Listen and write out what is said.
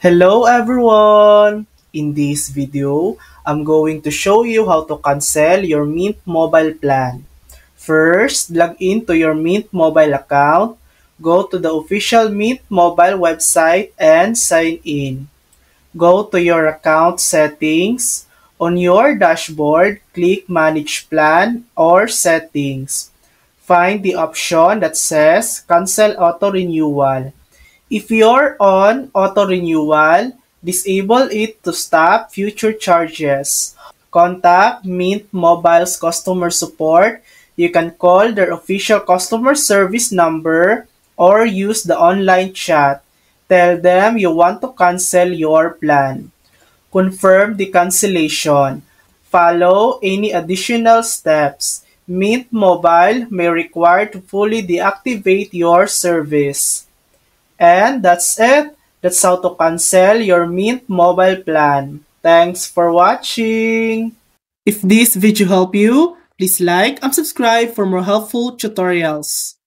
Hello everyone! In this video, I'm going to show you how to cancel your Mint mobile plan. First, log into your Mint mobile account, go to the official Mint mobile website and sign in. Go to your account settings. On your dashboard, click Manage Plan or Settings. Find the option that says Cancel Auto Renewal. If you're on auto renewal, disable it to stop future charges. Contact Mint Mobile's customer support. You can call their official customer service number or use the online chat. Tell them you want to cancel your plan. Confirm the cancellation. Follow any additional steps. Mint Mobile may require to fully deactivate your service. And that's it. That's how to cancel your Mint mobile plan. Thanks for watching. If this video helped you, please like and subscribe for more helpful tutorials.